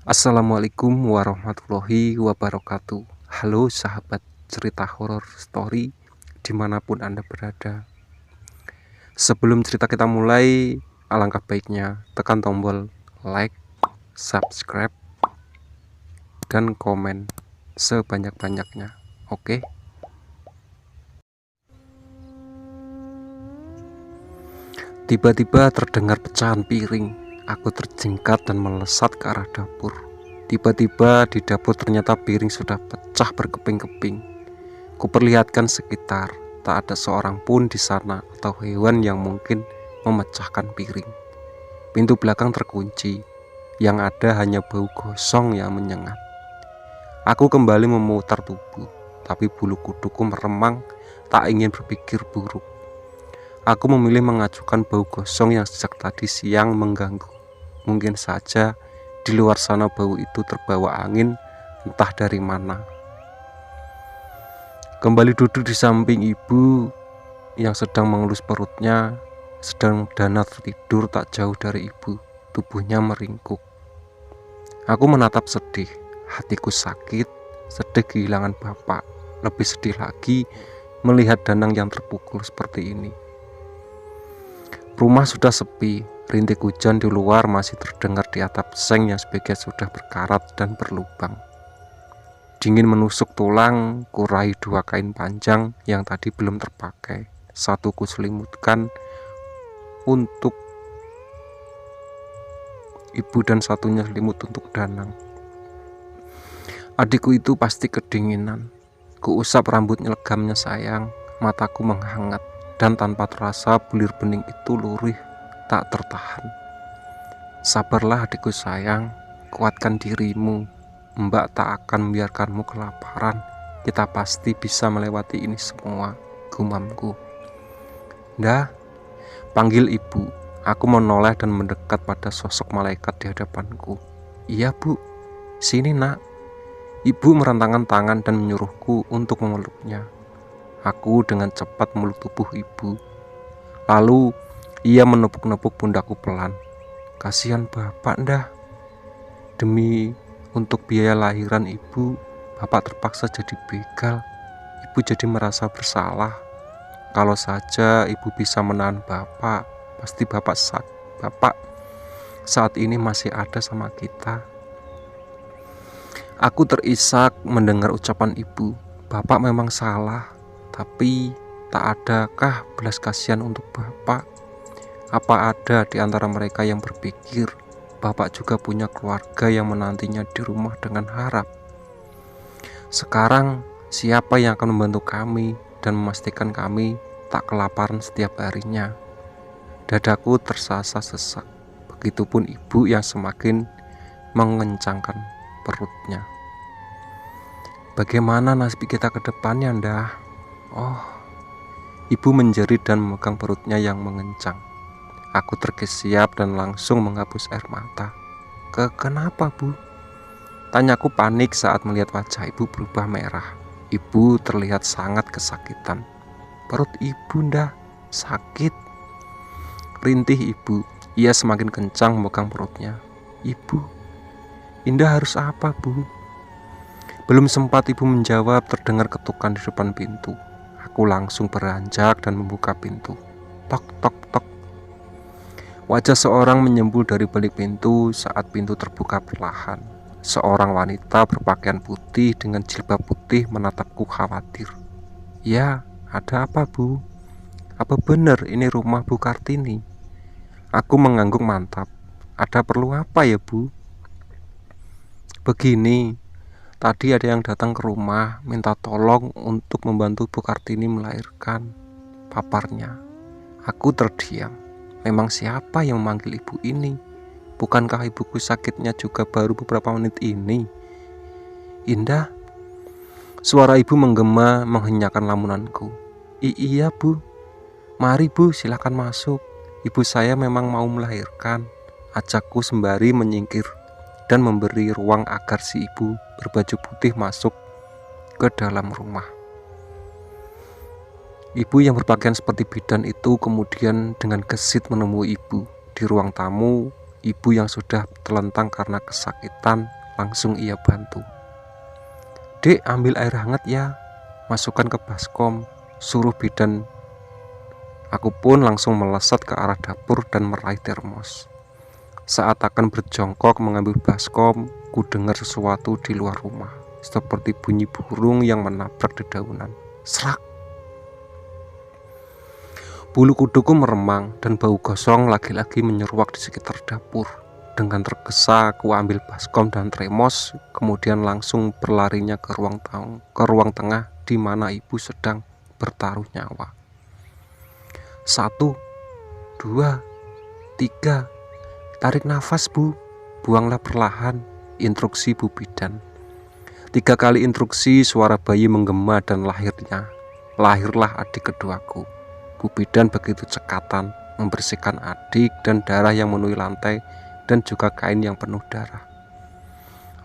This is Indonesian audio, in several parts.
Assalamualaikum warahmatullahi wabarakatuh. Halo sahabat cerita horor story dimanapun Anda berada. Sebelum cerita kita mulai, alangkah baiknya tekan tombol like, subscribe, dan komen sebanyak-banyaknya. Oke? Tiba-tiba terdengar pecahan piring. Aku terjengkat dan melesat ke arah dapur. Tiba-tiba di dapur ternyata piring sudah pecah berkeping-keping. Kuperlihatkan sekitar, tak ada seorang pun di sana atau hewan yang mungkin memecahkan piring. Pintu belakang terkunci, yang ada hanya bau gosong yang menyengat. Aku kembali memutar tubuh, tapi bulu kuduku meremang, tak ingin berpikir buruk. Aku memilih mengacukan bau gosong yang sejak tadi siang mengganggu. Mungkin saja di luar sana bau itu terbawa angin entah dari mana. Kembali duduk di samping ibu yang sedang mengelus perutnya, sedang dana tertidur tak jauh dari ibu. Tubuhnya meringkuk. Aku menatap sedih, hatiku sakit, sedih kehilangan bapak. Lebih sedih lagi melihat Danang yang terpukul seperti ini. Rumah sudah sepi, rintik hujan di luar masih terdengar di atap seng yang sebagian sudah berkarat dan berlubang. Dingin menusuk tulang, kurai 2 kain panjang yang tadi belum terpakai. Satu kuselimutkan untuk ibu dan satunya selimut untuk Danang. Adikku itu pasti kedinginan. Kuusap rambutnya legamnya sayang, mataku menghangat, dan tanpa terasa bulir bening itu lurih tak tertahan. Sabarlah adikku sayang, kuatkan dirimu. Mbak tak akan membiarkanmu kelaparan. Kita pasti bisa melewati ini semua, gumamku. Dah, panggil ibu. Aku menoleh dan mendekat pada sosok malaikat di hadapanku. Iya bu, sini nak. Ibu merentangkan tangan dan menyuruhku untuk memeluknya. Aku dengan cepat memeluk tubuh ibu. Lalu ia menepuk-nepuk pundakku pelan. Kasihan bapak dah. Demi untuk biaya lahiran ibu, bapak terpaksa jadi begal. Ibu jadi merasa bersalah. Kalau saja ibu bisa menahan bapak, pasti bapak saat ini masih ada sama kita. Aku terisak mendengar ucapan ibu. Bapak memang salah, tapi tak adakah belas kasihan untuk bapak? Apa ada di antara mereka yang berpikir bapak juga punya keluarga yang menantinya di rumah dengan harap? Sekarang siapa yang akan membantu kami dan memastikan kami tak kelaparan setiap harinya? Dadaku tersasa sesak. Begitupun ibu yang semakin mengencangkan perutnya. Bagaimana nasib kita ke depannya, Ndah? Oh, ibu menjerit dan memegang perutnya yang mengencang. Aku terkesiap dan langsung menghapus air mata. Kenapa, Bu? Tanyaku panik saat melihat wajah ibu berubah merah. Ibu terlihat sangat kesakitan. Perut ibu, Ndah, sakit. Rintih ibu. Ia semakin kencang memegang perutnya. Ibu, Indah harus apa, Bu? Belum sempat ibu menjawab, terdengar ketukan di depan pintu. Aku langsung beranjak dan membuka pintu. Tok, tok, tok. Wajah seorang menyembul dari balik pintu saat pintu terbuka perlahan. Seorang wanita berpakaian putih dengan jilbab putih menatapku khawatir. Ya, ada apa, Bu? Apa benar ini rumah Bu Kartini? Aku mengangguk mantap. Ada perlu apa ya, Bu? Begini, tadi ada yang datang ke rumah minta tolong untuk membantu Bu Kartini melahirkan, paparnya. Aku terdiam. Memang siapa yang memanggil ibu ini? Bukankah ibuku sakitnya juga baru beberapa menit ini? Indah, suara ibu menggema menghenyakan lamunanku. Iya, Bu. Mari, Bu, silakan masuk. Ibu saya memang mau melahirkan. Ajakku sembari menyingkir dan memberi ruang agar si ibu berbaju putih masuk ke dalam rumah. Ibu yang berpakaian seperti bidan itu kemudian dengan gesit menemui ibu di ruang tamu Ibu yang sudah telentang karena kesakitan langsung ia bantu. "Dek, ambil air hangat ya, masukkan ke baskom," suruh bidan. Aku pun langsung melesat ke arah dapur dan meraih termos. Saat akan berjongkok mengambil baskom, ku dengar sesuatu di luar rumah, seperti bunyi burung yang menabrak dedaunan. Serak. Bulu kuduku meremang dan bau gosong lagi-lagi menyeruak di sekitar dapur. Dengan tergesa, ku ambil baskom dan termos, kemudian langsung berlarinya ke ruang tengah di mana ibu sedang bertaruh nyawa. 1, 2, 3, tarik nafas bu, buanglah perlahan, instruksi Bu Bidan. 3 kali instruksi, suara bayi menggema dan lahirlah adik keduaku. Bu Bidan begitu cekatan membersihkan adik dan darah yang memenuhi lantai dan juga kain yang penuh darah.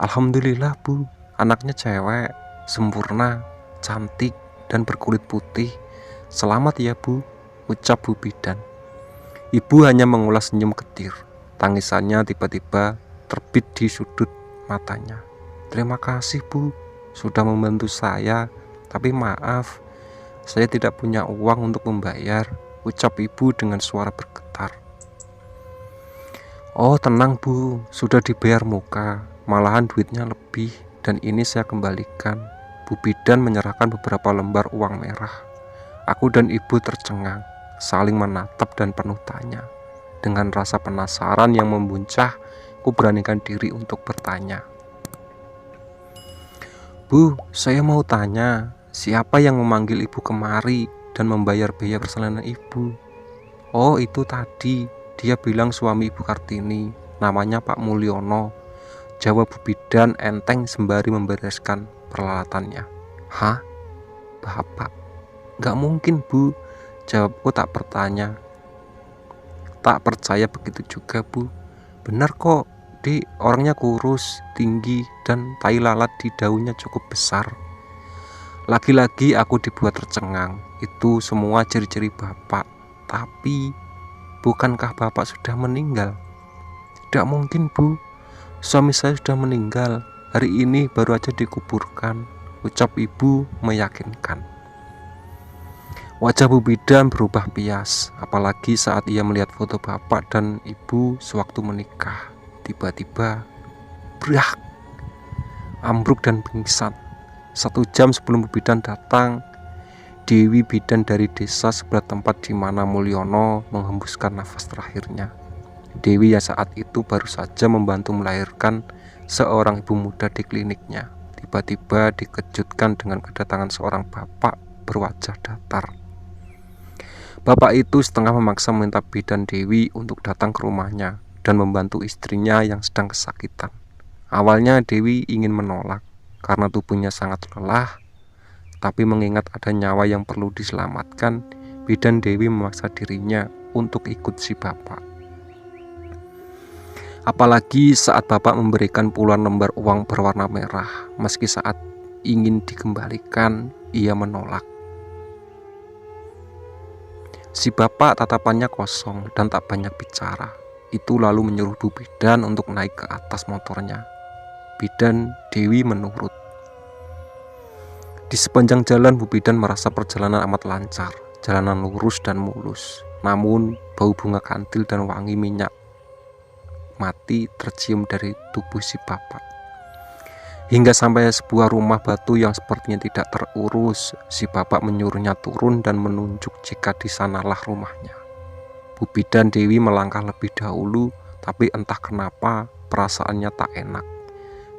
"Alhamdulillah bu, anaknya cewek, sempurna, cantik, dan berkulit putih. Selamat ya bu," ucap Bu Bidan. Ibu hanya mengulas senyum getir. Tangisannya tiba-tiba terbit di sudut matanya. "Terima kasih bu, sudah membantu saya, tapi maaf, saya tidak punya uang untuk membayar," ucap ibu dengan suara bergetar. "Oh tenang bu, sudah dibayar muka, malahan duitnya lebih, dan ini saya kembalikan." Bu Bidan menyerahkan beberapa lembar uang merah. Aku dan ibu tercengang, saling menatap dan penuh tanya. Dengan rasa penasaran yang membuncah, ku beranikan diri untuk bertanya. "Bu, saya mau tanya, siapa yang memanggil ibu kemari dan membayar biaya persalinan ibu?" "Oh itu tadi, dia bilang suami ibu Kartini, namanya Pak Mulyono," jawab Bu Bidan enteng sembari membereskan peralatannya. "Hah? Bapak? Gak mungkin bu," jawabku tak percaya begitu juga bu. "Benar kok, Dik, orangnya kurus, tinggi, dan tai lalat di daunnya cukup besar." Lagi-lagi aku dibuat tercengang. Itu semua ciri-ciri bapak. Tapi, bukankah bapak sudah meninggal? "Tidak mungkin bu, suami saya sudah meninggal. Hari ini baru aja dikuburkan," ucap ibu meyakinkan. Wajah Bu Bidan berubah pias, apalagi saat ia melihat foto bapak dan ibu sewaktu menikah. Tiba-tiba, brak, ambruk dan pingsan. 1 jam sebelum Bu Bidan datang, Dewi bidan dari desa sebelah tempat di mana Mulyono menghembuskan nafas terakhirnya. Dewi yang saat itu baru saja membantu melahirkan seorang ibu muda di kliniknya, tiba-tiba dikejutkan dengan kedatangan seorang bapak berwajah datar. Bapak itu setengah memaksa meminta bidan Dewi untuk datang ke rumahnya dan membantu istrinya yang sedang kesakitan. Awalnya Dewi ingin menolak karena tubuhnya sangat lelah, tapi mengingat ada nyawa yang perlu diselamatkan, bidan Dewi memaksa dirinya untuk ikut si bapak. Apalagi saat bapak memberikan puluhan lembar uang berwarna merah, meski saat ingin dikembalikan, ia menolak. Si bapak tatapannya kosong dan tak banyak bicara. Itu lalu menyuruh Bu Bidan untuk naik ke atas motornya. Bidan Dewi menurut. Di sepanjang jalan Bu Bidan merasa perjalanan amat lancar. Jalanan lurus dan mulus. Namun bau bunga kantil dan wangi minyak mati tercium dari tubuh si bapak. Hingga sampai sebuah rumah batu yang sepertinya tidak terurus, si bapak menyuruhnya turun dan menunjuk jika di sanalah rumahnya. Bu Bidan Dewi melangkah lebih dahulu, tapi entah kenapa perasaannya tak enak.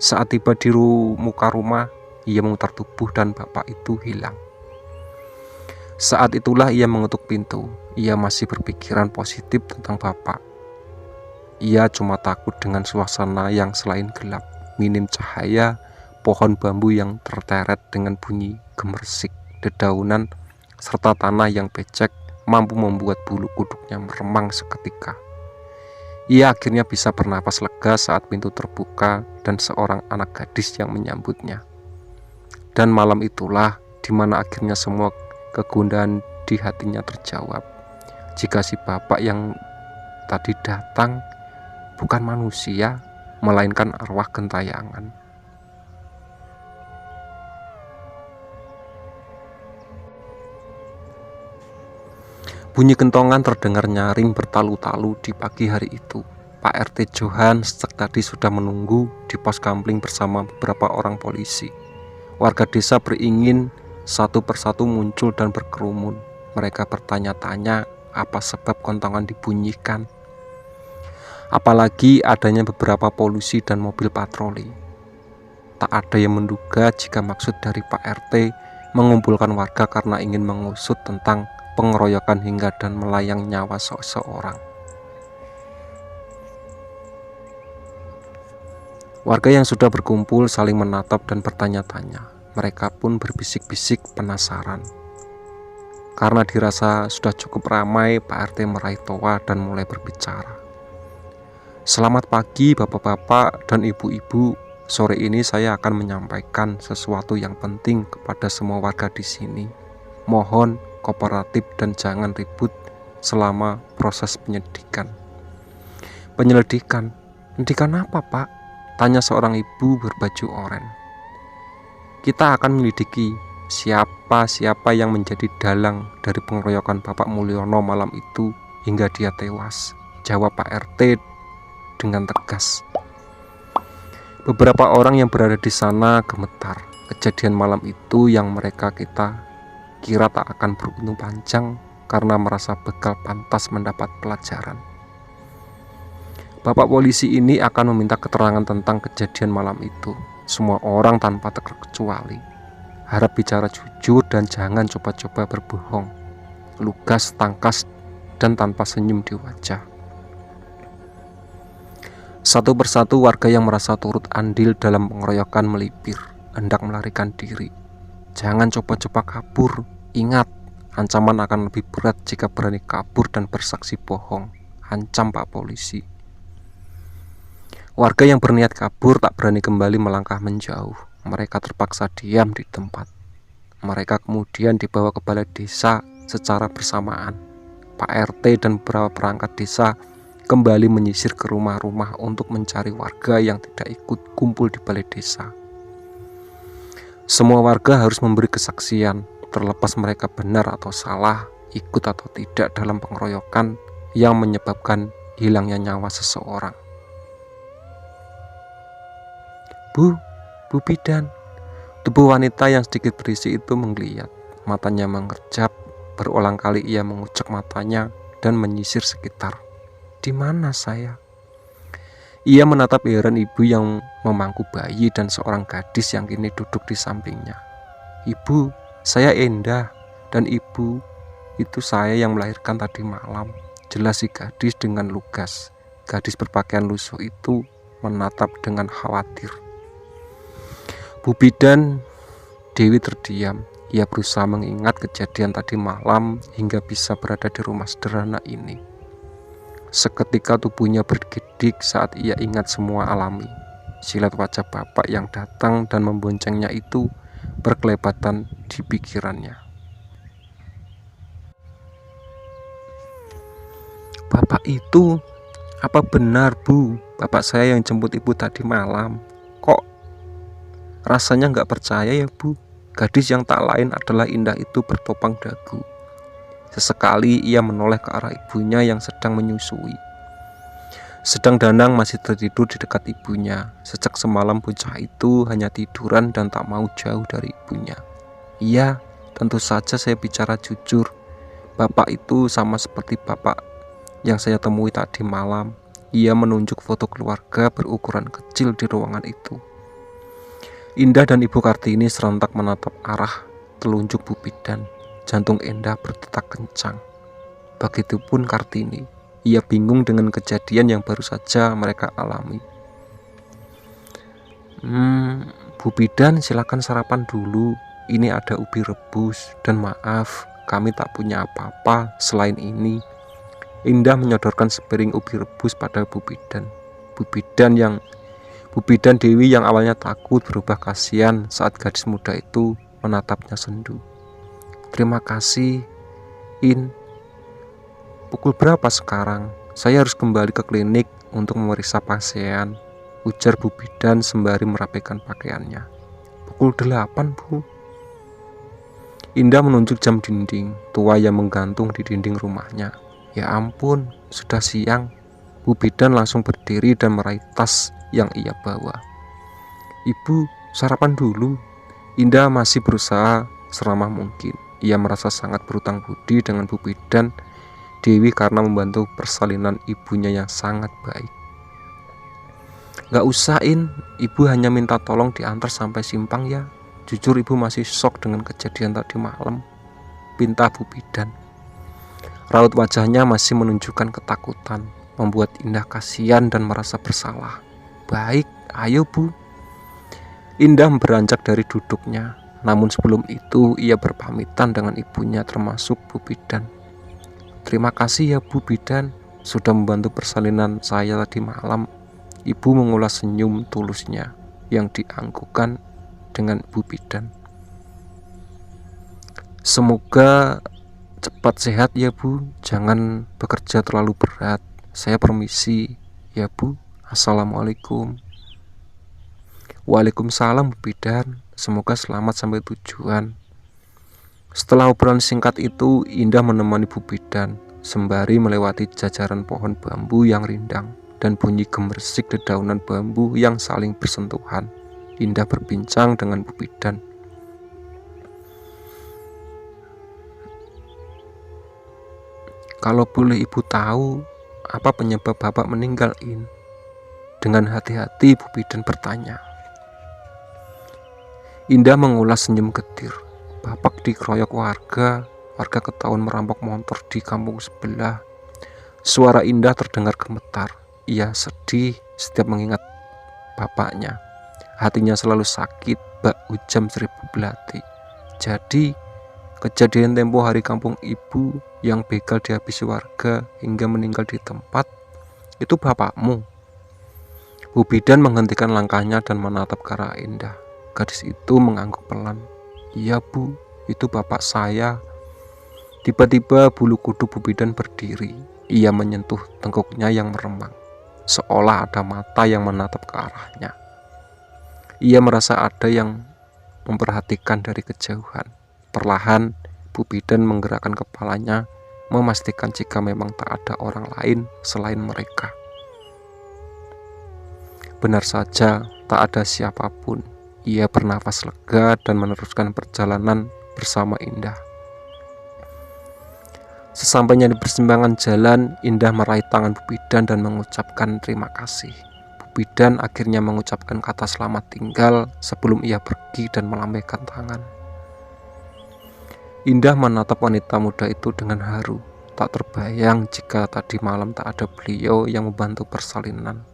Saat tiba di muka rumah, ia memutar tubuh dan bapak itu hilang. Saat itulah ia mengetuk pintu. Ia masih berpikiran positif tentang bapak. Ia cuma takut dengan suasana yang selain gelap, minim cahaya, pohon bambu yang terteret dengan bunyi gemersik, dedaunan, serta tanah yang becek mampu membuat bulu kuduknya meremang seketika. Ia akhirnya bisa bernapas lega saat pintu terbuka dan seorang anak gadis yang menyambutnya. Dan malam itulah di mana akhirnya semua kegundahan di hatinya terjawab. Jika si bapak yang tadi datang bukan manusia, melainkan arwah gentayangan. Bunyi kentongan terdengar nyaring bertalu-talu di pagi hari itu. Pak RT Johan sejak tadi sudah menunggu di pos kampling bersama beberapa orang polisi. Warga desa beringin satu persatu muncul dan berkerumun. Mereka bertanya-tanya apa sebab kentongan dibunyikan. Apalagi adanya beberapa polisi dan mobil patroli. Tak ada yang menduga jika maksud dari Pak RT mengumpulkan warga karena ingin mengusut tentang pengeroyokan hingga dan melayang nyawa seseorang. Warga yang sudah berkumpul saling menatap dan bertanya-tanya. Mereka pun berbisik-bisik penasaran. Karena dirasa sudah cukup ramai, Pak RT meraih toa dan mulai berbicara. Selamat pagi bapak-bapak dan ibu-ibu. Sore ini saya akan menyampaikan sesuatu yang penting kepada semua warga di sini. Mohon kooperatif dan jangan ribut selama proses penyelidikan. Penyelidikan? Penyelidikan apa, Pak? Tanya seorang ibu berbaju oranye. Kita akan menyelidiki siapa yang menjadi dalang dari pengeroyokan Bapak Mulyono malam itu hingga dia tewas, jawab Pak RT dengan tegas. Beberapa orang yang berada di sana gemetar. Kejadian malam itu yang kita kira tak akan beruntung panjang karena merasa bekal pantas mendapat pelajaran. Bapak polisi ini akan meminta keterangan tentang kejadian malam itu. Semua orang tanpa terkecuali. Harap bicara jujur dan jangan coba-coba berbohong. Lugas, tangkas, dan tanpa senyum di wajah. Satu persatu warga yang merasa turut andil dalam pengeroyokan melipir, hendak melarikan diri. Jangan coba-coba kabur. Ingat, ancaman akan lebih berat jika berani kabur dan bersaksi bohong. Ancam Pak polisi. Warga yang berniat kabur tak berani kembali melangkah menjauh. Mereka terpaksa diam di tempat. Mereka kemudian dibawa ke balai desa secara bersamaan. Pak RT dan beberapa perangkat desa kembali menyisir ke rumah-rumah untuk mencari warga yang tidak ikut kumpul di balai desa. Semua warga harus memberi kesaksian, terlepas mereka benar atau salah, ikut atau tidak dalam pengeroyokan yang menyebabkan hilangnya nyawa seseorang. Bu bidan. Tubuh wanita yang sedikit berisi itu menggeliat. Matanya mengerjap, berulang kali ia mengucek matanya dan menyisir sekitar. Di mana saya? Ia menatap heran ibu yang memangku bayi dan seorang gadis yang kini duduk di sampingnya. Ibu, saya Endah, dan ibu itu saya yang melahirkan tadi malam. Jelas si gadis dengan lugas. Gadis berpakaian lusuh itu menatap dengan khawatir. Bu bidan, Dewi terdiam. Ia berusaha mengingat kejadian tadi malam hingga bisa berada di rumah sederhana ini. Seketika tubuhnya bergidik saat ia ingat semua alami. Silat wajah bapak yang datang dan memboncengnya itu berkelebatan di pikirannya. Bapak itu, apa benar Bu? Bapak saya yang jemput ibu tadi malam. Kok rasanya nggak percaya ya Bu? Gadis yang tak lain adalah Indah itu bertopang dagu. Sesekali ia menoleh ke arah ibunya yang sedang menyusui. Sedang Danang masih tertidur di dekat ibunya. Sejak semalam bocah itu hanya tiduran dan tak mau jauh dari ibunya. Iya, tentu saja saya bicara jujur. Bapak itu sama seperti bapak yang saya temui tadi malam. Ia menunjuk foto keluarga berukuran kecil di ruangan itu. Indah dan Ibu Kartini serentak menatap arah telunjuk Bu bidan. Jantung Endah berdetak kencang. Begitupun Kartini. Ia bingung dengan kejadian yang baru saja mereka alami. Bu bidan, silakan sarapan dulu. Ini ada ubi rebus. Dan maaf, kami tak punya apa-apa selain ini. Indah menyodorkan sepiring ubi rebus pada Bu bidan. Bu bidan Dewi yang awalnya takut berubah kasihan saat gadis muda itu menatapnya sendu. Terima kasih, In. Pukul berapa sekarang? Saya harus kembali ke klinik untuk memeriksa pasien, ujar Bu Bidan sembari merapikan pakaiannya. Pukul 8, Bu. Indah menunjuk jam dinding tua yang menggantung di dinding rumahnya. Ya ampun, sudah siang. Bu Bidan langsung berdiri dan meraih tas yang ia bawa. Ibu, sarapan dulu. Indah masih berusaha seramah mungkin. Ia merasa sangat berutang budi dengan Bu Bidan Dewi karena membantu persalinan ibunya yang sangat baik. Gak usahin, ibu hanya minta tolong diantar sampai simpang ya. Jujur ibu masih shock dengan kejadian tadi malam, pinta Bu Bidan. Raut wajahnya masih menunjukkan ketakutan, membuat Indah kasihan dan merasa bersalah. Baik, ayo Bu. Indah beranjak dari duduknya. Namun sebelum itu ia berpamitan dengan ibunya termasuk Bu Bidan. Terima kasih ya Bu Bidan, sudah membantu persalinan saya tadi malam. Ibu mengulas senyum tulusnya yang dianggukan dengan Bu Bidan. Semoga cepat sehat ya Bu, jangan bekerja terlalu berat. Saya permisi ya Bu. Assalamualaikum. Waalaikumsalam Bu Bidan, semoga selamat sampai tujuan. Setelah obrolan singkat itu, Indah menemani Bu Bidan sembari melewati jajaran pohon bambu yang rindang dan bunyi gemersik dedaunan bambu yang saling bersentuhan. Indah berbincang dengan Bu Bidan. Kalau boleh Ibu tahu, apa penyebab Bapak meninggal, In? Dengan hati-hati Bu Bidan bertanya. Indah mengulas senyum getir. Bapak dikeroyok warga ketahuan merampok motor di kampung sebelah. Suara Indah terdengar gemetar. Ia sedih setiap mengingat bapaknya. Hatinya selalu sakit, bak ujam seribu belati. Jadi, kejadian tempo hari kampung ibu yang begal dihabisi warga hingga meninggal di tempat, itu bapakmu? Bu Bidan menghentikan langkahnya dan menatap ke arah Indah. Gadis itu mengangguk pelan. Iya Bu, itu bapak saya. Tiba-tiba bulu kuduk Bu Bidan berdiri. Ia menyentuh tengkuknya yang meremang, seolah ada mata yang menatap ke arahnya. Ia merasa ada yang memperhatikan dari kejauhan. Perlahan Bu Bidan menggerakkan kepalanya, memastikan jika memang tak ada orang lain selain mereka. Benar saja, tak ada siapapun. Ia bernafas lega dan meneruskan perjalanan bersama Indah. Sesampainya di persimpangan jalan, Indah meraih tangan Bu Bidan dan mengucapkan terima kasih. Bu Bidan akhirnya mengucapkan kata selamat tinggal sebelum ia pergi dan melambaikan tangan. Indah menatap wanita muda itu dengan haru. Tak terbayang jika tadi malam tak ada beliau yang membantu persalinan.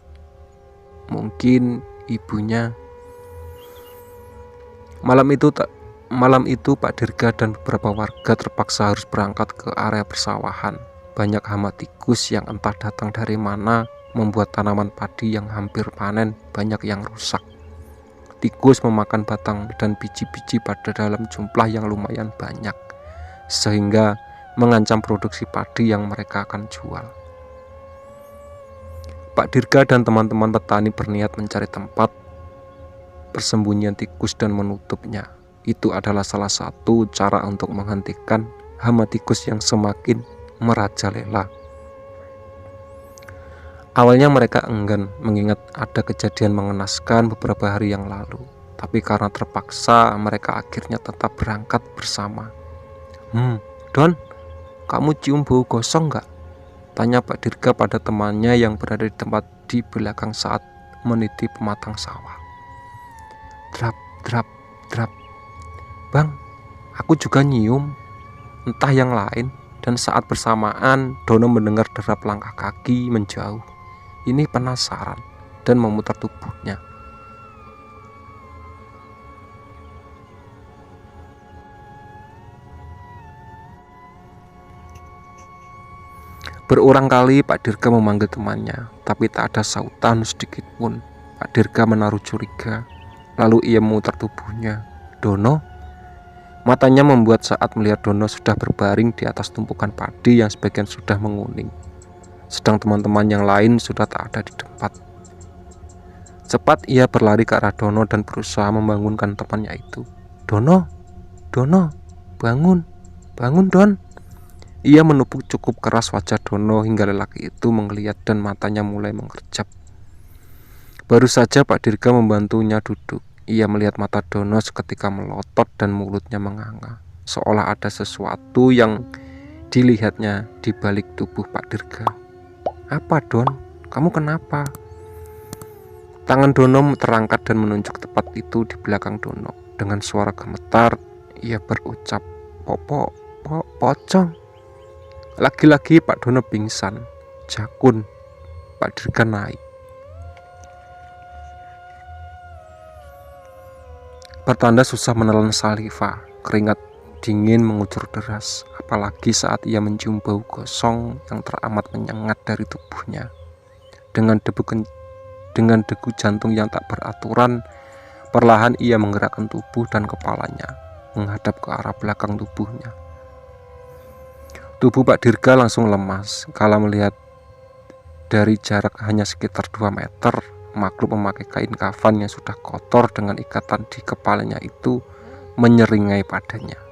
Mungkin ibunya. Malam itu Pak Dirga dan beberapa warga terpaksa harus berangkat ke area persawahan. Banyak hama tikus yang entah datang dari mana membuat tanaman padi yang hampir panen banyak yang rusak. Tikus memakan batang dan biji-biji pada dalam jumlah yang lumayan banyak, sehingga mengancam produksi padi yang mereka akan jual. Pak Dirga dan teman-teman petani berniat mencari tempat persembunyian tikus dan menutupnya. Itu adalah salah satu cara untuk menghentikan hama tikus yang semakin merajalela. Awalnya mereka enggan mengingat ada kejadian mengenaskan beberapa hari yang lalu, tapi karena terpaksa mereka akhirnya tetap berangkat bersama. Don, kamu cium bau gosong gak? Tanya Pak Dirga pada temannya yang berada di tempat di belakang saat meniti pematang sawah. Drap, drap, drap. Bang, aku juga nyium, entah yang lain. Dan saat bersamaan, Dono mendengar derap langkah kaki menjauh. Ini penasaran dan memutar tubuhnya. Berulang kali Pak Dirga memanggil temannya, tapi tak ada sautan sedikit pun. Pak Dirga menaruh curiga. Lalu ia memutar tubuhnya. Dono? Matanya membuat saat melihat Dono sudah berbaring di atas tumpukan padi yang sebagian sudah menguning. sedang teman-teman yang lain sudah tak ada di tempat. Cepat ia berlari ke arah Dono dan berusaha membangunkan temannya itu. Dono, Dono, bangun, bangun Don. Ia menepuk cukup keras wajah Dono hingga lelaki itu menggeliat dan matanya mulai mengerjap. Baru saja Pak Dirga membantunya duduk. Ia melihat mata Dono seketika melotot dan mulutnya menganga, seolah ada sesuatu yang dilihatnya di balik tubuh Pak Dirga. Apa Don? Kamu kenapa? Tangan Dono terangkat dan menunjuk tepat itu di belakang Dono. Dengan suara gemetar, ia berucap, pocong. Lagi-lagi Pak Dono pingsan. Jakun. Pak Dirga naik. Pertanda susah menelan saliva. Keringat dingin mengucur deras, apalagi saat ia mencium bau gosong yang teramat menyengat dari tubuhnya. Dengan degu jantung yang tak beraturan, perlahan ia menggerakkan tubuh dan kepalanya menghadap ke arah belakang tubuhnya. Tubuh Pak Dirga langsung lemas kala melihat dari jarak hanya sekitar 2 meter, makhluk memakai kain kafan yang sudah kotor dengan ikatan di kepalanya itu menyeringai padanya.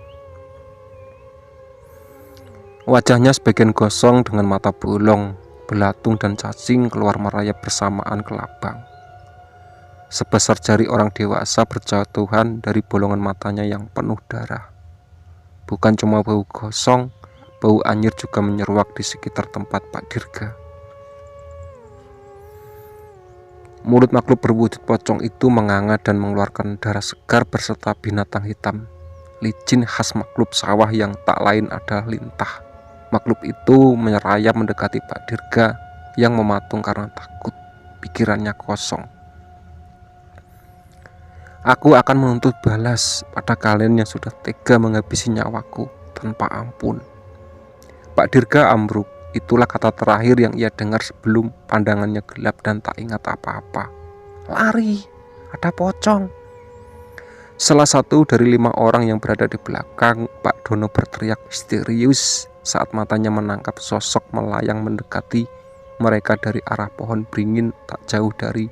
Wajahnya sebagian gosong dengan mata bolong, belatung dan cacing keluar merayap bersamaan ke labang. Sebesar jari orang dewasa berjatuhan dari bolongan matanya yang penuh darah. Bukan cuma bau gosong, bau anyir juga menyeruak di sekitar tempat Pak Dirga. Mulut makhluk berwujud pocong itu menganga dan mengeluarkan darah segar berserta binatang hitam, licin khas makhluk sawah yang tak lain adalah lintah. Makhluk itu menyerayap mendekati Pak Dirga yang mematung karena takut, pikirannya kosong. Aku akan menuntut balas pada kalian yang sudah tega menghabisi nyawaku tanpa ampun. Pak Dirga ambruk. Itulah kata terakhir yang ia dengar sebelum pandangannya gelap dan tak ingat apa-apa. Lari, ada pocong. Salah satu dari 5 orang yang berada di belakang Pak Dono berteriak misterius saat matanya menangkap sosok melayang mendekati mereka dari arah pohon beringin tak jauh dari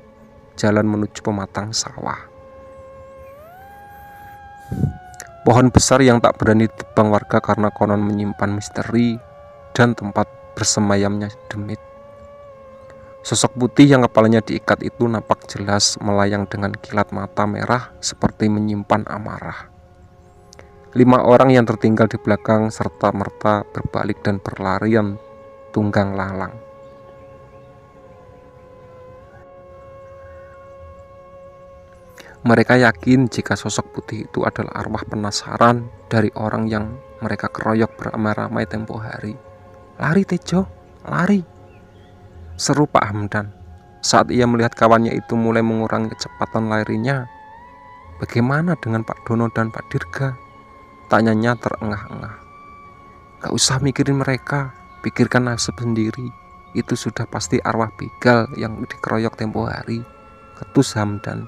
jalan menuju pematang sawah. Pohon besar yang tak berani ditebang warga karena konon menyimpan misteri dan tempat bersemayamnya demit. Sosok putih yang kepalanya diikat itu nampak jelas melayang dengan kilat mata merah seperti menyimpan amarah. 5 orang yang tertinggal di belakang serta-merta berbalik dan berlarian tunggang langlang. Mereka yakin jika sosok putih itu adalah arwah penasaran dari orang yang mereka keroyok beramai-ramai tempo hari. Lari Tejo, lari, seru Pak Hamdan saat ia melihat kawannya itu mulai mengurangi kecepatan larinya. Bagaimana dengan Pak Dono dan Pak Dirga? Tanyanya terengah-engah. Gak usah mikirin mereka, pikirkan nasib sendiri. Itu sudah pasti arwah begal yang dikeroyok tempo hari, ketus Hamdan.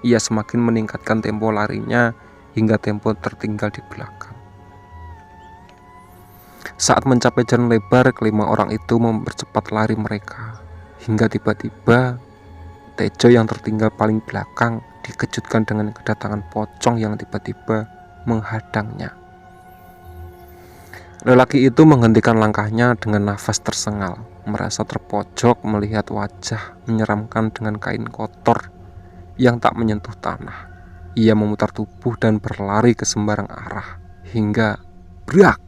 Ia semakin meningkatkan tempo larinya hingga tempo tertinggal di belakang. Saat mencapai jalan lebar, kelima orang itu mempercepat lari mereka. Hingga tiba-tiba Tejo yang tertinggal paling belakang dikejutkan dengan kedatangan pocong yang tiba-tiba menghadangnya. Lelaki itu menghentikan langkahnya dengan nafas tersengal, merasa terpojok melihat wajah menyeramkan dengan kain kotor yang tak menyentuh tanah. Ia memutar tubuh dan berlari ke sembarang arah hingga brak.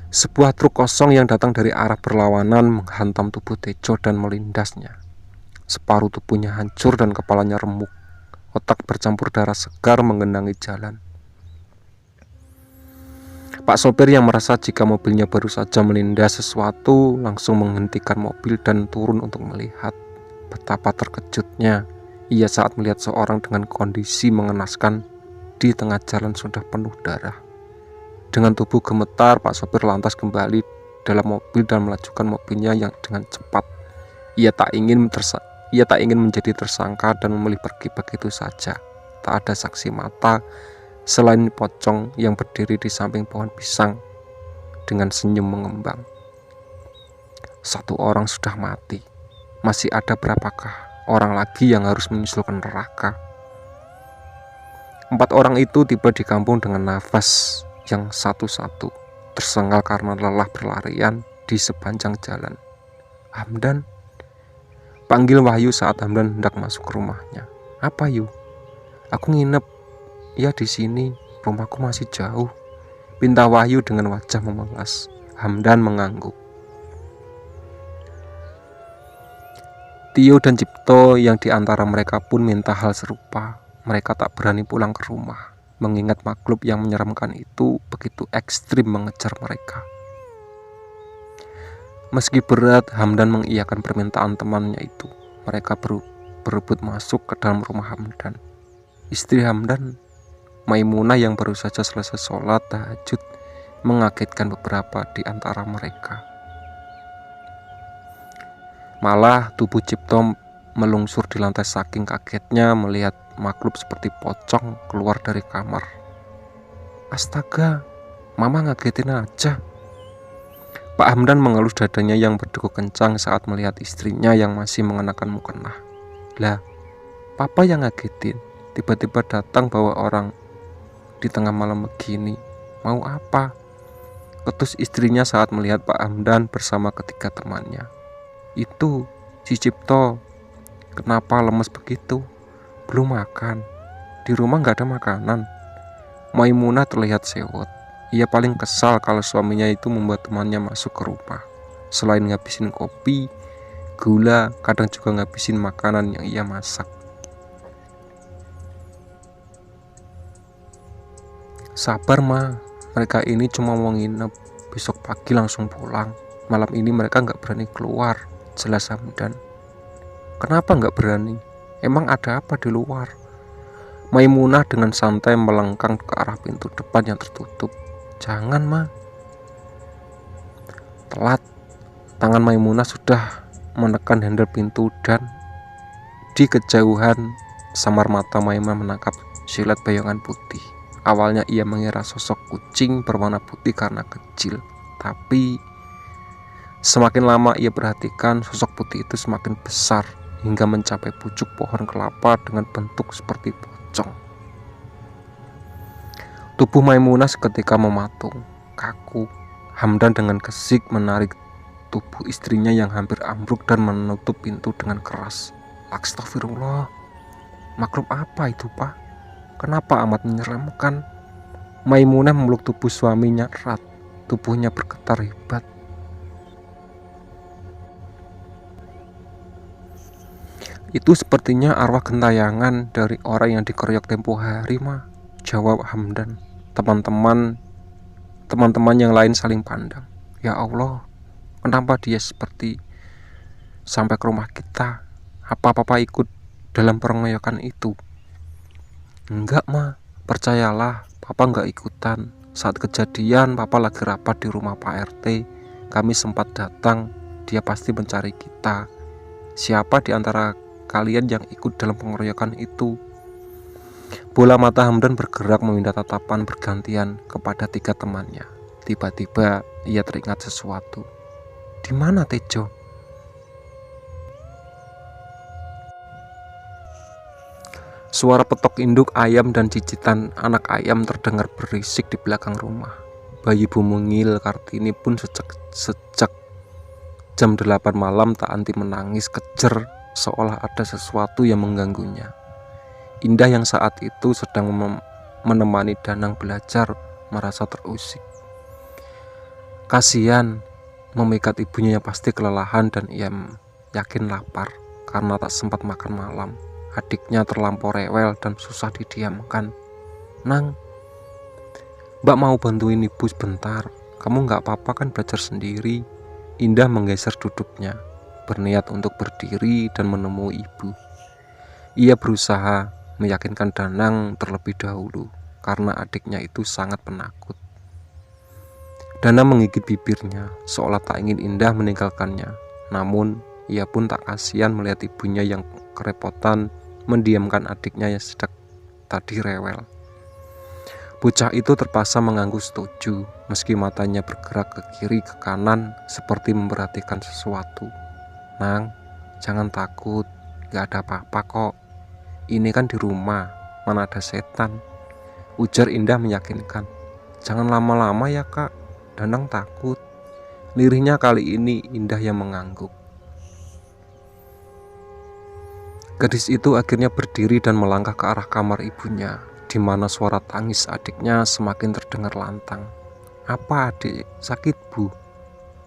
Sebuah truk kosong yang datang dari arah berlawanan menghantam tubuh Tejo dan melindasnya. Separuh tubuhnya hancur dan kepalanya remuk. Otak bercampur darah segar menggenangi jalan. Pak sopir yang merasa jika mobilnya baru saja melindas sesuatu langsung menghentikan mobil dan turun untuk melihat. Betapa terkejutnya ia saat melihat seorang dengan kondisi mengenaskan di tengah jalan sudah penuh darah. Dengan tubuh gemetar, Pak sopir lantas kembali dalam mobil dan melajukan mobilnya yang dengan cepat. Ia tak ingin menjadi tersangka dan memilih pergi begitu saja. Tak ada saksi mata selain pocong yang berdiri di samping pohon pisang dengan senyum mengembang. Satu orang sudah mati. Masih ada berapakah orang lagi yang harus menyusul ke neraka? 4 orang itu tiba di kampung dengan nafas yang satu-satu, tersengal karena lelah berlarian di sepanjang jalan. Hamdan, panggil Wahyu saat Hamdan hendak masuk ke rumahnya. Apa Yu? Aku nginep. Ya di sini, rumahku masih jauh. Pinta Wahyu dengan wajah memelas. Hamdan mengangguk. Tio dan Cipto yang diantara mereka pun minta hal serupa. Mereka tak berani pulang ke rumah, mengingat makhluk yang menyeramkan itu begitu ekstrim mengejar mereka. Meski berat, Hamdan mengiyakan permintaan temannya itu. Mereka berebut masuk ke dalam rumah Hamdan. Istri Hamdan, Maimunah yang baru saja selesai sholat tahajud, mengagetkan beberapa di antara mereka. Malah tubuh Cipto melungsur di lantai saking kagetnya melihat makhluk seperti pocong keluar dari kamar. Astaga, mama ngagetin aja. Pak Hamdan mengelus dadanya yang berdegup kencang saat melihat istrinya yang masih mengenakan mukena. Lah, papa yang ngagetin. Tiba-tiba datang bawa orang di tengah malam begini. Mau apa? Ketus istrinya saat melihat Pak Hamdan bersama ketiga temannya. Itu si Cipto, kenapa lemes begitu? Belum makan. Di rumah gak ada makanan. Maimunah terlihat sewot. Ia paling kesal kalau suaminya itu membuat temannya masuk ke rumah. Selain ngabisin kopi, gula, kadang juga ngabisin makanan yang ia masak. Sabar ma, mereka ini cuma mau nginep. Besok pagi langsung pulang. Malam ini mereka gak berani keluar, jelas Hamdan. Kenapa gak berani? Emang ada apa di luar? Maimunah dengan santai melengkang ke arah pintu depan yang tertutup. Jangan ma. Telat. Tangan Maimunah sudah menekan handle pintu dan di kejauhan samar mata Maimunah menangkap siluet bayangan putih. Awalnya ia mengira sosok kucing berwarna putih karena kecil, tapi semakin lama ia perhatikan sosok putih itu semakin besar hingga mencapai pucuk pohon kelapa dengan bentuk seperti pocong. Tubuh Maimunah seketika mematung, kaku. Hamdan dengan gesik menarik tubuh istrinya yang hampir ambruk dan menutup pintu dengan keras. Astagfirullah. Makhluk apa itu, Pak? Kenapa amat menyeramkan? Maimunah memeluk tubuh suaminya erat. Tubuhnya bergetar hebat. Itu sepertinya arwah gentayangan dari orang yang dikeroyok tempo hari, Ma, jawab Hamdan. Teman-teman yang lain saling pandang. Ya Allah, kenapa dia seperti sampai ke rumah kita? Apa papa ikut dalam pengeroyokan itu? Enggak ma, percayalah, papa enggak ikutan. Saat kejadian papa lagi rapat di rumah Pak RT. Kami sempat datang, dia pasti mencari kita. Siapa di antara kalian yang ikut dalam pengeroyokan itu? Bola mata Hamdan bergerak meminta tatapan bergantian kepada 3 temannya. Tiba-tiba ia teringat sesuatu. Di mana Tejo? Suara petok induk ayam dan cicitan anak ayam terdengar berisik di belakang rumah. Bayi Bu Mungil Kartini pun sejak jam 8 malam tak henti menangis kejer seolah ada sesuatu yang mengganggunya. Indah yang saat itu sedang menemani Danang belajar merasa terusik. Kasihan, memikat ibunya yang pasti kelelahan dan ia yakin lapar karena tak sempat makan malam. Adiknya terlampau rewel dan susah didiamkan. Nang, Mbak mau bantuin ibu sebentar. Kamu gak apa-apa kan belajar sendiri? Indah menggeser duduknya, berniat untuk berdiri dan menemui ibu. Ia berusaha meyakinkan Danang terlebih dahulu karena adiknya itu sangat penakut. Danang menggigit bibirnya seolah tak ingin Indah meninggalkannya. Namun ia pun tak kasihan melihat ibunya yang kerepotan mendiamkan adiknya yang sedang tadi rewel. Bocah itu terpaksa mengangguk setuju, meski matanya bergerak ke kiri ke kanan seperti memperhatikan sesuatu. Nang, jangan takut, gak ada apa-apa kok. Ini kan di rumah, mana ada setan, ujar Indah meyakinkan. Jangan lama-lama ya kak, Danang takut. Lirihnya kali ini Indah yang mengangguk. Gadis itu akhirnya berdiri dan melangkah ke arah kamar ibunya, di mana suara tangis adiknya semakin terdengar lantang. Apa adik? Sakit bu?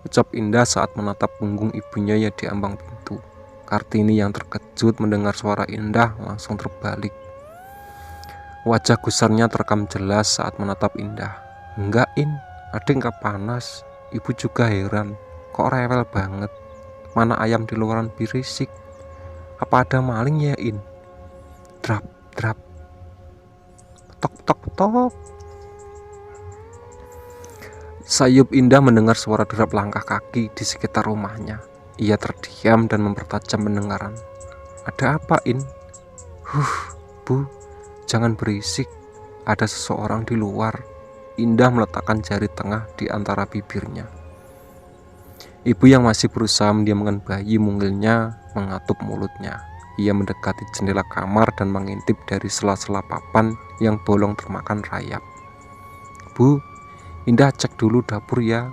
Ucap Indah saat menatap punggung ibunya yang di ambang pintu. Kartini yang terkejut mendengar suara Indah langsung terbalik. Wajah gusarnya terekam jelas saat menatap Indah. Enggak In, adik gak panas. Ibu juga heran, kok rewel banget. Mana ayam di luaran berisik. Apa ada maling ya In? Drap, drap. Tok, tok, tok. Sayup Indah mendengar suara derap langkah kaki di sekitar rumahnya. Ia terdiam dan mempertajam pendengaran. Ada apa In? Bu, jangan berisik. Ada seseorang di luar. Indah meletakkan jari tengah di antara bibirnya. Ibu yang masih berusaha mendiamkan bayi mungilnya mengatup mulutnya. Ia mendekati jendela kamar dan mengintip dari sela-sela papan yang bolong termakan rayap. Bu, Indah cek dulu dapur ya.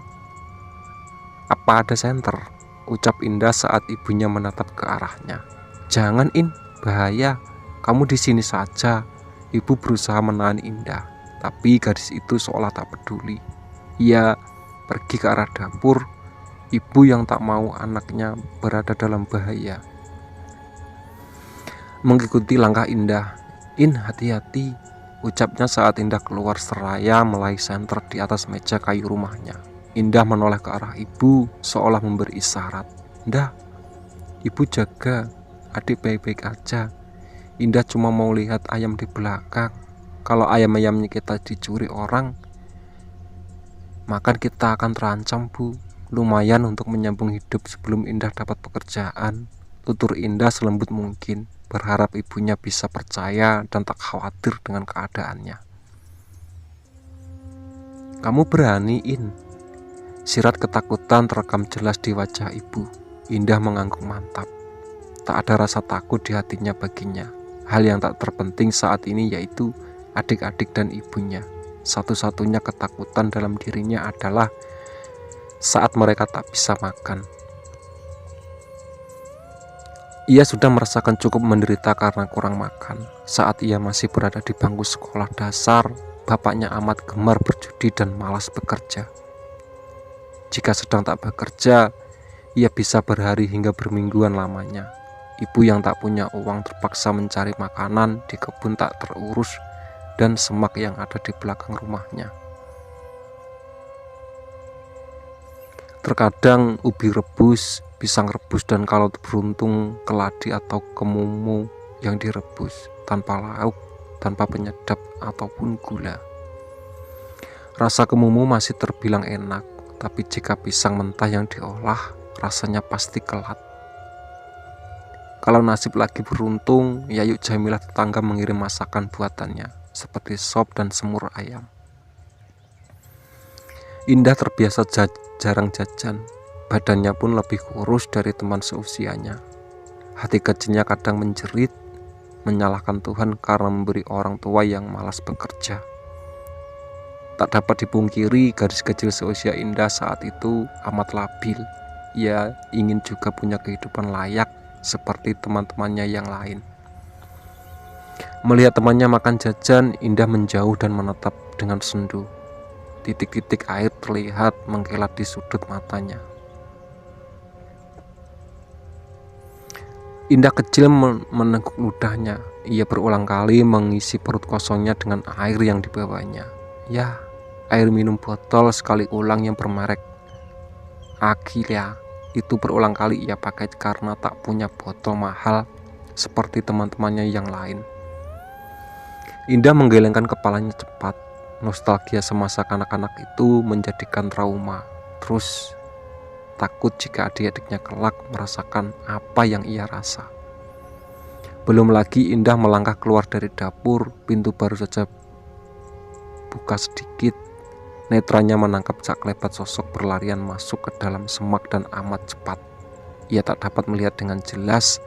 Apa ada senter? Ucap Indah saat ibunya menatap ke arahnya. Jangan In, bahaya. Kamu di sini saja. Ibu berusaha menahan Indah, tapi gadis itu seolah tak peduli. Ia pergi ke arah dapur. Ibu yang tak mau anaknya berada dalam bahaya mengikuti langkah Indah. In, hati-hati, ucapnya saat Indah keluar seraya meraih senter di atas meja kayu rumahnya. Indah menoleh ke arah ibu seolah memberi isyarat. Indah, ibu jaga, adik baik-baik aja. Indah cuma mau lihat ayam di belakang. Kalau ayam-ayamnya kita dicuri orang, maka kita akan terancam bu. Lumayan untuk menyambung hidup sebelum Indah dapat pekerjaan. Tutur Indah selembut mungkin, berharap ibunya bisa percaya dan tak khawatir dengan keadaannya. Kamu berani In? Sirat ketakutan terekam jelas di wajah ibu. Indah mengangguk mantap. Tak ada rasa takut di hatinya baginya. Hal yang tak terpenting saat ini yaitu adik-adik dan ibunya. Satu-satunya ketakutan dalam dirinya adalah saat mereka tak bisa makan. Ia sudah merasakan cukup menderita karena kurang makan. Saat ia masih berada di bangku sekolah dasar, bapaknya amat gemar berjudi dan malas bekerja. Jika sedang tak bekerja, ia bisa berhari hingga bermingguan lamanya. Ibu yang tak punya uang terpaksa mencari makanan di kebun tak terurus dan semak yang ada di belakang rumahnya. Terkadang ubi rebus, pisang rebus, dan kalau beruntung keladi atau kemumu yang direbus tanpa lauk, tanpa penyedap ataupun gula. Rasa kemumu masih terbilang enak, tapi jika pisang mentah yang diolah, rasanya pasti kelat. Kalau nasib lagi beruntung, Yayu Jamilah tetangga mengirim masakan buatannya, seperti sop dan semur ayam. Indah terbiasa jarang jajan, badannya pun lebih kurus dari teman seusianya. Hati kecilnya kadang menjerit, menyalahkan Tuhan karena memberi orang tua yang malas bekerja. Tak dapat dipungkiri, gadis kecil seusia Indah saat itu amat labil. Ia ingin juga punya kehidupan layak seperti teman-temannya yang lain. Melihat temannya makan jajan, Indah menjauh dan menatap dengan sendu. Titik-titik air terlihat mengkilat di sudut matanya. Indah kecil meneguk ludahnya. Ia berulang kali mengisi perut kosongnya dengan air yang dibawanya. Ya, air minum botol sekali ulang yang bermerek Aquila. Itu berulang kali ia pakai karena tak punya botol mahal seperti teman-temannya yang lain. Indah menggelengkan kepalanya cepat. Nostalgia semasa kanak-kanak itu menjadikan trauma. Terus takut jika adik-adiknya kelak merasakan apa yang ia rasa. Belum lagi Indah melangkah keluar dari dapur, pintu baru saja terbuka sedikit. Netranya menangkap Cak Klebat sosok berlarian masuk ke dalam semak dan amat cepat. Ia tak dapat melihat dengan jelas,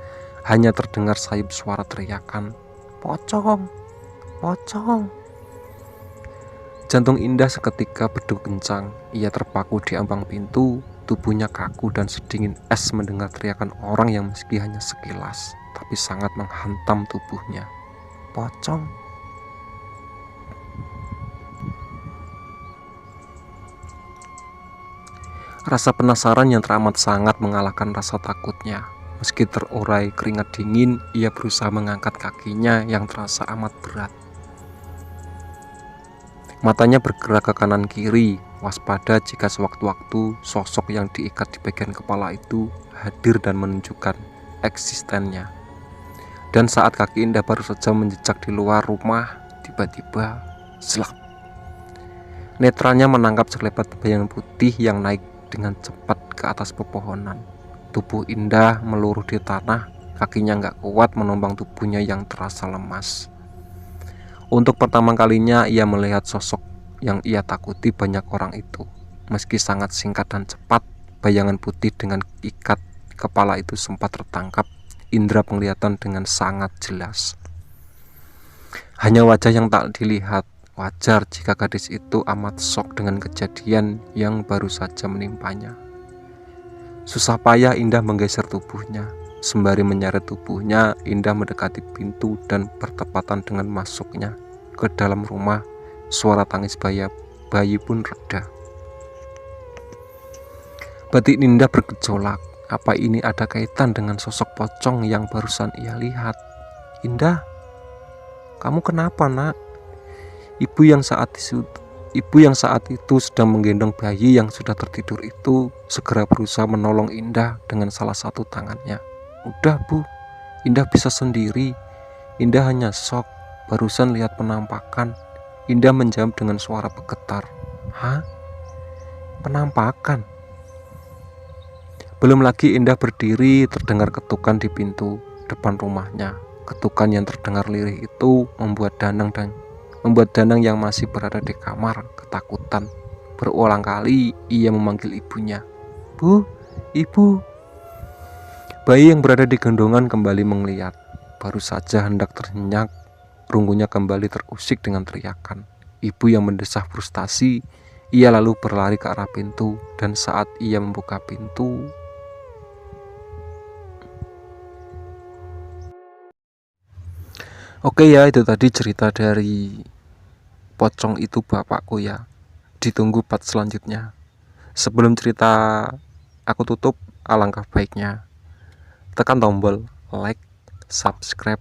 hanya terdengar sayup suara teriakan, "Pocong! Pocong!" Jantung Indah seketika berdegup kencang. Ia terpaku di ambang pintu, tubuhnya kaku dan sedingin es mendengar teriakan orang yang meski hanya sekilas, tapi sangat menghantam tubuhnya. Pocong! Rasa penasaran yang teramat sangat mengalahkan rasa takutnya. Meski terurai keringat dingin, ia berusaha mengangkat kakinya yang terasa amat berat. Matanya bergerak ke kanan kiri, waspada jika sewaktu-waktu sosok yang diikat di bagian kepala itu hadir dan menunjukkan eksistennya. Dan saat kaki Indah baru saja menjejak di luar rumah, tiba-tiba selap. Netranya menangkap sekelebat bayangan putih yang naik dengan cepat ke atas pepohonan. Tubuh Indah meluruh di tanah, kakinya nggak kuat menombang tubuhnya yang terasa lemas. Untuk pertama kalinya ia melihat sosok yang ia takuti banyak orang itu. Meski sangat singkat dan cepat, bayangan putih dengan ikat kepala itu sempat tertangkap indera penglihatan dengan sangat jelas. Hanya wajah yang tak dilihat. Wajar jika gadis itu amat shock dengan kejadian yang baru saja menimpanya. Susah payah Indah menggeser tubuhnya. Sembari menyeret tubuhnya, Indah mendekati pintu dan bertepatan dengan masuknya ke dalam rumah, suara tangis bayi pun reda. Batin Indah bergejolak. Apa ini ada kaitan dengan sosok pocong yang barusan ia lihat? Indah, kamu kenapa, nak? Ibu yang saat itu sedang menggendong bayi yang sudah tertidur itu segera berusaha menolong Indah dengan salah satu tangannya. Udah, Bu, Indah bisa sendiri. Indah hanya shock, barusan lihat penampakan. Indah menjawab dengan suara bergetar. Hah? Penampakan? Belum lagi Indah berdiri, terdengar ketukan di pintu depan rumahnya. Ketukan yang terdengar lirih itu membuat Danang yang masih berada di kamar ketakutan. Berulang kali ia memanggil ibunya. Bu, ibu. Bayi yang berada di gendongan kembali melihat. Baru saja hendak ternyenyak, runggunya kembali terusik dengan teriakan. Ibu yang mendesah frustasi, ia lalu berlari ke arah pintu. Dan saat ia membuka pintu, oke ya, itu tadi cerita dari pocong itu bapakku ya. Ditunggu part selanjutnya. Sebelum cerita aku tutup, alangkah baiknya tekan tombol like, subscribe,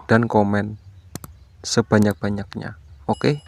dan komen sebanyak-banyaknya. Oke?